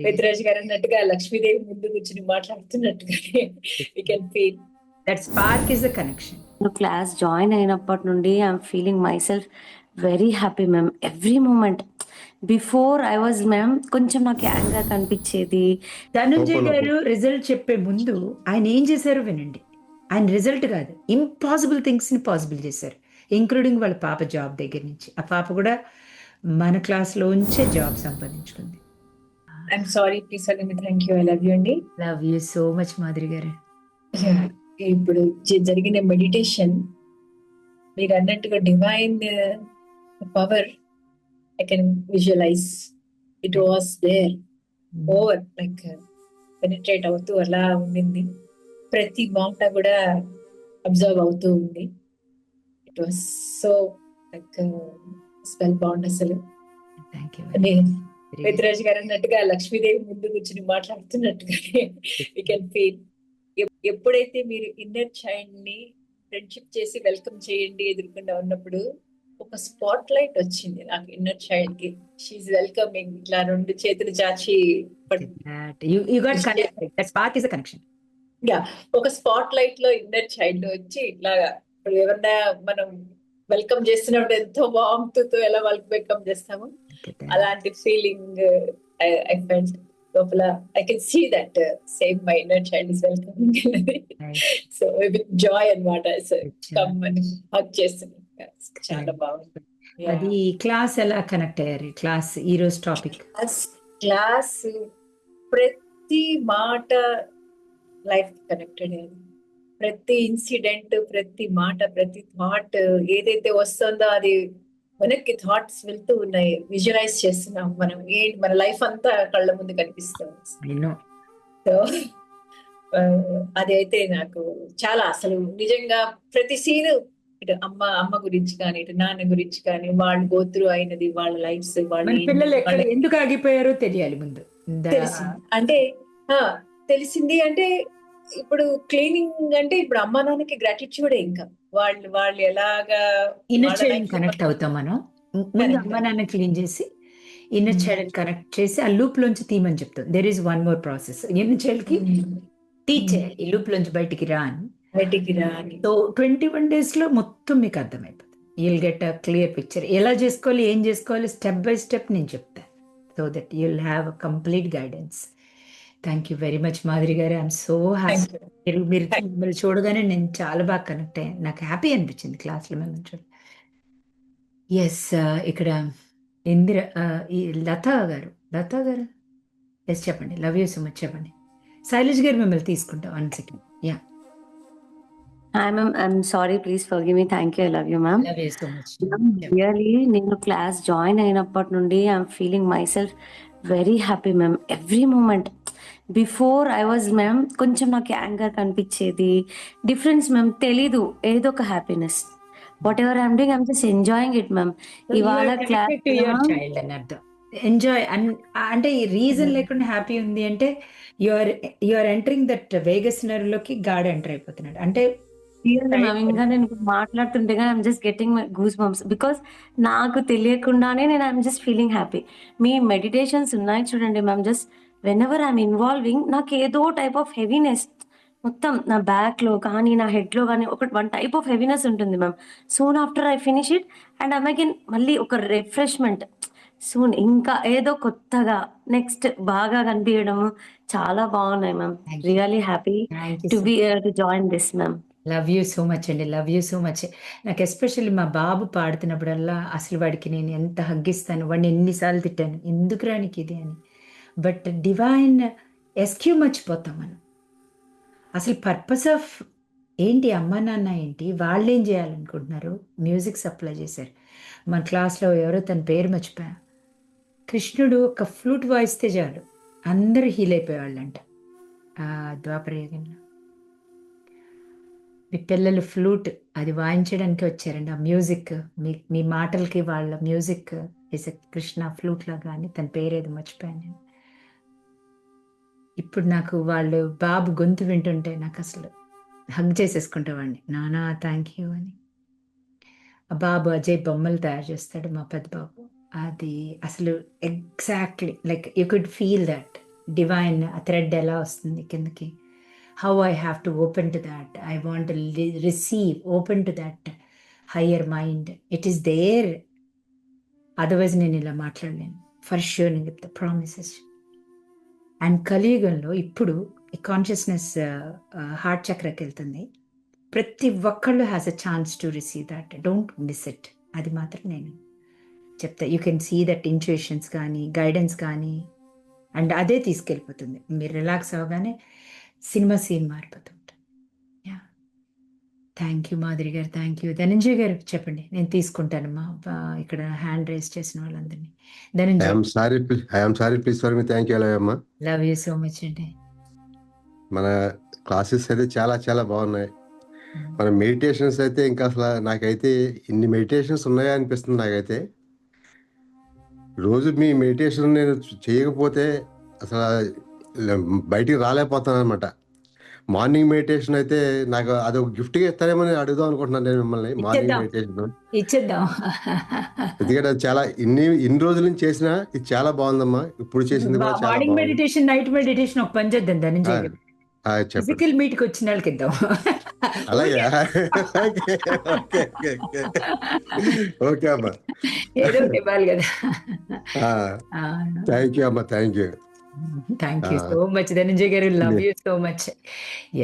పెద్దిరాజు గారు అన్నట్టుగా లక్ష్మీదేవి ముందు కూర్చుని మాట్లాడుతున్నట్టుగానే we can feel. That spark is the connection. Class join అయినప్పటి నుండి I'm feeling myself very happy ma'am. Every moment before I was ma'am కొంచెం నాకు యాంగ్గా కనిపించేది. ధనుంజయ్ గారు రిజల్ట్ చెప్పే ముందు ఆయన ఏం చేశారో వినండి. ఆయన రిజల్ట్ కాదు, ఇంపాసిబుల్ థింగ్స్ ని పాసిబుల్ చేశారు, ఇంక్లూడింగ్ వాళ్ళ పాప జాబ్ దగ్గర నుంచి. ఆ పాప కూడా మన క్లాస్లో ఉంచే జాబ్ సంపాదించుకుంది. I'm sorry, please forgive me. Thank you. I love you అండి. Love you so much Madhuri గారు. ఇప్పుడు జరిగిన మెడిటేషన్ మీరు అన్నట్టుగా divine power I can visualise. It was there over like penetrate అవుతూ అలా ఉండింది. ప్రతి మాట కూడా అబ్జర్వ్ అవుతూ ఉంది. It was so like spellbound అసలు. పెద్దిరాజు గారు అన్నట్టుగా లక్ష్మీదేవి ముందు కూర్చుని మాట్లాడుతున్నట్టుగానే we can feel. ఎప్పుడైతే మీరు ఇన్నర్ చైల్డ్ ని ఫ్రెండ్షిప్ చేసి వెల్కమ్ చేయండి ఎదుర్కొండా ఉన్నప్పుడు ఒక స్పాట్ లైట్ వచ్చింది నాకు ఇన్నర్ చైల్డ్ కి. She welcoming. ఇట్లా రెండు చేతులు చాచి ఒక స్పాట్ లైట్ లో ఇన్నర్ చైల్డ్ వచ్చి ఇట్లాగా ఇప్పుడు ఎవరన్నా మనం వెల్కమ్ చేస్తున్నప్పుడు ఎంతో వామ్తో ఎలా వాళ్ళకి వెల్కమ్ చేస్తాము అలాంటి ఫీలింగ్ ఐ ఫెల్ట్ లోపల. I can see that same my inner child is welcoming. So with joy అన్నమాట. కమ్ అని హగ్ చేస్తున్నాను. చాలా బాగుంది. అది క్లాస్ ఎలా కనెక్ట్ అయ్యారు? క్లాస్ ఈ రోజు టాపిక్ క్లాస్ ప్రతి మాట లైఫ్ కనెక్టెడ్ అయ్యేది. ప్రతి ఇన్సిడెంట్, ప్రతి మాట, ప్రతి థాట్ ఏదైతే వస్తుందో అది మనకి థాట్స్ వెళ్తూ ఉన్నాయి. విజువలైజ్ చేస్తున్నాం మనం. మన లైఫ్ అంతా కళ్ళ ముందు కనిపిస్తుంది. సో అది అయితే నాకు చాలా అసలు నిజంగా ప్రతి సీన్ ఇటు అమ్మ గురించి కానీ ఇటు నాన్న గురించి కానీ వాళ్ళు గోత్రు అయినది వాళ్ళ లైఫ్స్ పిల్లలు ఎందుకు ఆగిపోయారో తెలియాలి ముందు. అంటే తెలిసింది. అంటే ఇప్పుడు క్లీనింగ్ అంటే ఇప్పుడు అమ్మా నాన్నకి గ్రాటిట్యూడే. ఇంకా వాళ్ళు ఎలాగా ఇన్నర్ చైల్డ్ కనెక్ట్ అవుతాం మనం. ముందు అమ్మా నాన్న క్లీన్ చేసి ఇన్నర్ చైల్డ్ కనెక్ట్ చేసి ఆ లూప్ లోంచి తీయమని చెప్తాం. There is one more process. Inner child కి టీచ్ చేయాలి ఈ లూప్ లోంచి బయటికి రా అని. సో 21 days లో మొత్తం మీకు అర్థమైపోతుంది. You'll get a clear picture. ఎలా చేసుకోవాలి, ఏం చేసుకోవాలి, స్టెప్ బై స్టెప్ నేను చెప్తాను. So that you'll have a complete guidance. Thank you very much Madhuri గారు. I'm so happy. మీరు మిమ్మల్ని చూడగానే నేను చాలా బాగా కనెక్ట్ అయ్యాను. నాకు హ్యాపీ అనిపించింది క్లాస్లో మిమ్మల్ని చూడ. ఎస్, ఇక్కడ ఇందిర ఈ లతా గారు ఎస్ చెప్పండి. లవ్ యూ సో మచ్ చెప్పండి. శైలేష్ గారు మిమ్మల్ని తీసుకుంటాం 1 second. Yeah hi ma'am, I'm sorry, please forgive me. Thank you, I love you ma'am. Love you so much. Really నేను క్లాస్ జాయిన్ అయినప్పటి నుండి I'm feeling myself very happy ma'am. Every moment before I was ma'am కొంచెం నాకు anger కనిపించేది. Difference ma'am తెలీదు, ఏదో ఒక happiness. Whatever I'm doing I'm just enjoying it ma'am. ఇవాళ క్లాస్ ఎంజాయ్ అంటే ఈ రీజన్ లేకుండా హ్యాపీ ఉంది అంటే you're entering that vagus nerve లోకి గాడ్ ఎంటర్ అయిపోతున్నాడు అంటే. ఇంకా నేను మాట్లాడుతుంటే I'm just getting my goosebumps because నాకు తెలియకుండానే నేను ఐఎమ్ జస్ట్ ఫీలింగ్ హ్యాపీ. మీ మెడిటేషన్స్ ఉన్నాయి చూడండి ma'am, just whenever I'm involving నాకు ఏదో టైప్ ఆఫ్ హెవీనెస్ మొత్తం నా బ్యాక్ లో కానీ నా హెడ్ లో కానీ వన్ టైప్ ఆఫ్ హెవీనెస్ ఉంటుంది ma'am. Soon after I finish it and I'm again మళ్ళీ ఒక రిఫ్రెష్మెంట్. సూన్ ఇంకా ఏదో కొత్తగా నెక్స్ట్ బాగా కనిపించడము చాలా బాగున్నాయి ma'am. Really happy to be to join this ma'am. Love you so much అండి. Love you so much. నాకు ఎస్పెషల్లీ మా బాబు పాడుతున్నప్పుడల్లా అసలు వాడికి నేను ఎంత హగ్గిస్తాను. వాడిని ఎన్నిసార్లు తిట్టాను, ఎందుకు రానికి ఇది అని. బట్ డివైన్ ఎస్క్యూ మర్చిపోతాం మనం. అసలు పర్పస్ ఆఫ్ ఏంటి, అమ్మ నాన్న ఏంటి, వాళ్ళు ఏం చేయాలనుకుంటున్నారు. మ్యూజిక్ సప్లై చేశారు. మన క్లాస్లో ఎవరో తన పేరు మర్చిపోయా. కృష్ణుడు ఒక ఫ్లూట్ వాయిస్తే చాలు అందరూ హీల్ అయిపోయేవాళ్ళంట ద్వాపరయుగంలో. మీ పిల్లలు ఫ్లూట్ అది వాయించడానికి వచ్చారండి. ఆ మ్యూజిక్ మీ మాటలకి వాళ్ళ music is a Krishna flute లాగా అని తన పేరేది మర్చిపోయాను నేను. ఇప్పుడు నాకు వాళ్ళు బాబు గొంతు వింటుంటే నాకు అసలు హగ్ చేసేసుకుంటావాడిని. నానా థ్యాంక్ యూ అని. ఆ బాబు అజయ్ బొమ్మలు తయారు చేస్తాడు మా పెద్ద బాబు. అది అసలు exactly like you could feel that divine thread ఎలా వస్తుంది కిందకి, how I have to open to that, I want receive, open to that higher mind, it is there. Otherwise నేను ఇలా మాట్లాడలేను. ఫర్ ష్యూర్ నేను చెప్తా, ప్రామిసెస్. అండ్ కలియుగంలో ఇప్పుడు ఈ కాన్షియస్నెస్ హార్ట్ చక్రకి వెళ్తుంది. ప్రతి ఒక్కళ్ళు has a chance to receive that, don't miss it. అది మాత్రం నేను చెప్తా. You can see that intuitions కానీ గైడెన్స్ కానీ, అండ్ అదే తీసుకెళ్ళిపోతుంది. మీరు రిలాక్స్ అవ్వగానే సినిమా సీన్ మారిపోతుంది. Yeah, thank you Madhuri garu, thank you. Dhananjay గారు చెప్పండి, నేను తీసుకుంటానమ్మా ఇక్కడ హ్యాండ్ రేస్ చేసిన వాళ్ళందరినీ. Dhananjay, I am sorry please for me. Thank you అమ్మా. లవ్ యూ సో మచ్ అండి. మన క్లాసెస్ అయితే చాలా చాలా బాగున్నాయి. మన మెడిటేషన్స్ అయితే ఇంకా అసలు నాకైతే ఇన్ని మెడిటేషన్స్ ఉన్నాయా అనిపిస్తుంది నాకైతే. రోజు మీ మెడిటేషన్ నేను చేయకపోతే అసలు బయటికి రాలేకపోతాను అనమాట. మార్నింగ్ మెడిటేషన్ అయితే నాకు అదొక గిఫ్ట్గా ఇస్తారేమో నేను అడుగుదాం అనుకుంటున్నాను నేను మిమ్మల్ని. మార్నింగ్ మెడిటేషన్ ఇచ్చేద్దాం. ఎందుకంటే అది చాలా ఇన్ని రోజుల నుంచి చేసినా ఇది చాలా బాగుందమ్మా. ఇప్పుడు చేసింది కూడా చాలా మార్నింగ్ బాగుంది. మెడిటేషన్, నైట్ మెడిటేషన్ ఒక పని చేద్దాం ధనంజయ్ గారు. చెప్పండి. ఫిజికల్ మీట్ కి వచ్చిన వాళ్ళకి ఇద్దాం. అలాగే ఓకే అమ్మా, ఏదో ఒకటి ఇవ్వాలి కదా. థ్యాంక్ యూ అమ్మా, thank you. Thank you so much Dhananjay గారు, love you so much.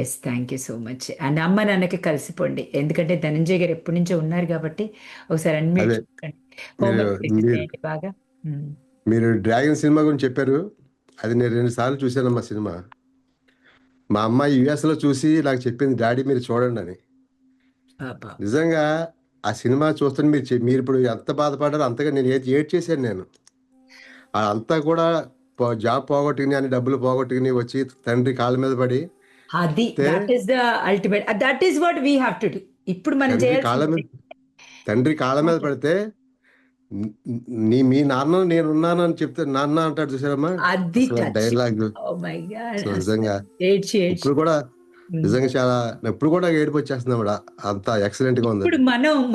Yes, thank you so much. And అమ్మ నాన్నకి కలిసిపోండి, ఎందుకంటే ధనంజయ్ గారు ఎప్పటి నుంచో ఉన్నారు కాబట్టి ఒకసారి అన్మ్యూట్ అదే. చేసుకోండి. Homework మీరు- చేయండి బాగా. మీరు డ్రాగన్ సినిమా గురించి చెప్పారు, అది నేను 2 సార్లు చూశానమ్మా సినిమా. మా అమ్మాయి US లో చూసి నాకు చెప్పింది, డాడీ మీరు చూడండి అని. పాపా. నిజంగా ఆ సినిమా చూస్తుంటే మీరు ఇప్పుడు ఎంత బాధపడ్డారో అంతగా నేను ఏడ్ చేశాను నేను. అంతా కూడా జాబ్ పోగొట్టుకుని అని డబ్బులు పోగొట్టుకుని వచ్చి తండ్రి కాళ్ళ మీద పడి అది that is the ultimate, that is what we have to do. ఇప్పుడు మనం తండ్రి కాళ్ళ మీద పడితే మీ నాన్న నేనున్నాను అని చెప్తే నాన్న అంటాడు చూసారమ్మా, అది డైలాగ్ నిజంగా ఇప్పుడు కూడా నిజంగా చాలా ఎప్పుడు కూడా ఏడుపు వచ్చేస్తుంది కూడా, అంత ఎక్సలెంట్ గా ఉంది. ఇప్పుడు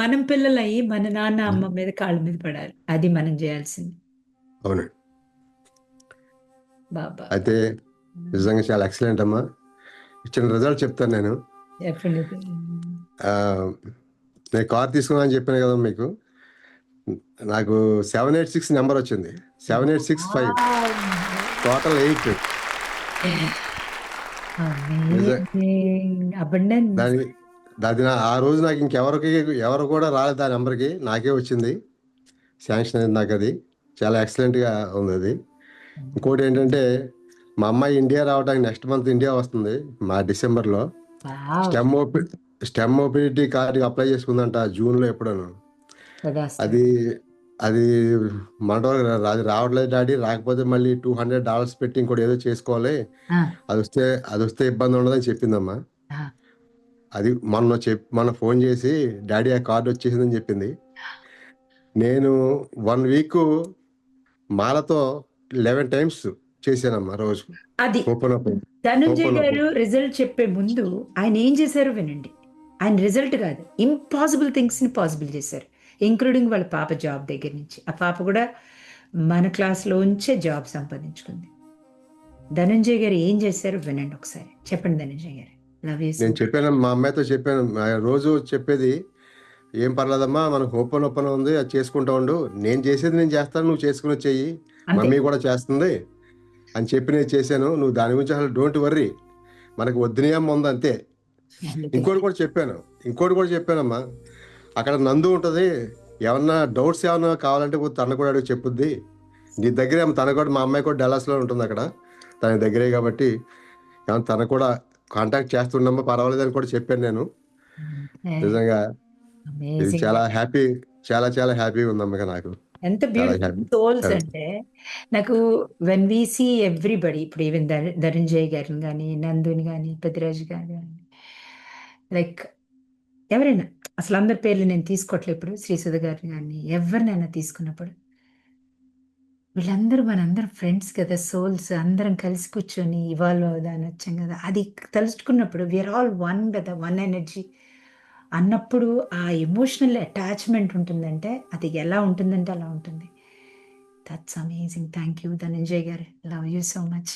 మనం పిల్లలయ్యి మన నాన్న అమ్మ మీద కాళ్ళ మీద పడాలి, అది మనం చేయాల్సింది. అవునండి. బాబా అయితే నిజంగా చాలా ఎక్సలెంట్ అమ్మా. ఇచ్చిన రిజల్ట్ చెప్తాను నేను. నేను కార్ తీసుకున్నా అని చెప్పాను కదా మీకు, నాకు 786 నెంబర్ వచ్చింది. 7865 టోటల్ 8. అది ఆ రోజు నాకు ఎవరు కూడా రాలేదు ఆ నెంబర్కి, నాకే వచ్చింది శాంక్షన్ అయింది నాకు. అది చాలా ఎక్సలెంట్గా ఉంది. అది ఇంకోటి ఏంటంటే మా అమ్మాయి ఇండియా రావడానికి నెక్స్ట్ మంత్ ఇండియా వస్తుంది, మా డిసెంబర్లో. స్టెమ్ ఓపీటీ కార్డు అప్లై చేసుకుందంట జూన్లో ఎప్పుడను. అది మన అది రావట్లేదు డాడీ, రాకపోతే మళ్ళీ $200 పెట్టి ఇంకోటి ఏదో చేసుకోవాలి, అది వస్తే ఇబ్బంది ఉండదని చెప్పిందమ్మా. అది మొన్న ఫోన్ చేసి డాడీ ఆ కార్డు వచ్చేసిందని చెప్పింది. నేను 1 వీక్ మాలతో 11 టైమ్స్ చేశానమ్మా రోజు. అది ధనంజయ్ గారు రిజల్ట్ చెప్పే ముందు ఆయన ఏం చేశారు వినండి. ఆయన రిజల్ట్ కాదు, ఇంపాసిబుల్ థింగ్స్ ని పాసిబుల్ చేశారు, ఇంక్లూడింగ్ వాళ్ళ పాప జాబ్ దగ్గర నుంచి. ఆ పాప కూడా మన క్లాస్లో ఉంచే జాబ్ సంపాదించుకుంది. ధనంజయ్ గారు ఏం చేశారు వినండి ఒకసారి. చెప్పండి ధనంజయ్ గారు. నేను చెప్పాను, మా అమ్మాయితో చెప్పాను, రోజు చెప్పేది ఏం పర్లేదమ్మా, మనకు ఓపెన్ ఉంది, అది చేసుకుంటా ఉండు, నేను చేసేది నేను చేస్తాను, నువ్వు చేసుకుని చెయ్యి, మమ్మీ కూడా చేస్తుంది అని చెప్పి నేను చేశాను. నువ్వు దాని గురించి అసలు డోంట్ వర్రీ, మనకు వద్దునేం ఉంది అంతే. ఇంకోటి కూడా చెప్పానమ్మా, అక్కడ నందు ఉంటుంది, ఏమన్నా డౌట్స్ ఏమన్నా కావాలంటే తన కూడా అడుగు చెప్పుద్ది, నీ దగ్గరే. తన కూడా మా అమ్మాయి కూడా డల్లాస్లో ఉంటుంది అక్కడ, తన దగ్గరే కాబట్టి ఏమన్నా తన కూడా కాంటాక్ట్ చేస్తుండమ్మా, పర్వాలేదని కూడా చెప్పాను నేను. నిజంగా ఇది చాలా హ్యాపీ, చాలా చాలా హ్యాపీగా ఉందమ్మా నాకు. ఎంత బ్యూటిఫుల్ సోల్స్ అంటే నాకు వెన్ వి సీ ఎవ్రీబడి, ఇప్పుడు ఈవెన్ ధనంజయ్ గారిని కానీ, నందుని కానీ, పెద్దిరాజు గారు కానీ, లైక్ ఎవరైనా, అసలు అందరి పేర్లు నేను తీసుకోవట్లేదు ఇప్పుడు, శ్రీసుధ గారిని కానీ ఎవరినైనా తీసుకున్నప్పుడు వీళ్ళందరూ మనందరం ఫ్రెండ్స్ కదా, సోల్స్, అందరం కలిసి కూర్చొని ఇవాల్వ్ అవుదాని వచ్చాం కదా, అది తలుచుకున్నప్పుడు వీఆర్ ఆల్ వన్ కదా, వన్ ఎనర్జీ అన్నప్పుడు ఆ ఎమోషనల్ అటాచ్మెంట్ ఉంటుందంటే అది ఎలా ఉంటుందంటే అలా ఉంటుంది. That's amazing. Thank you Dhananjay గారు. Love you so much.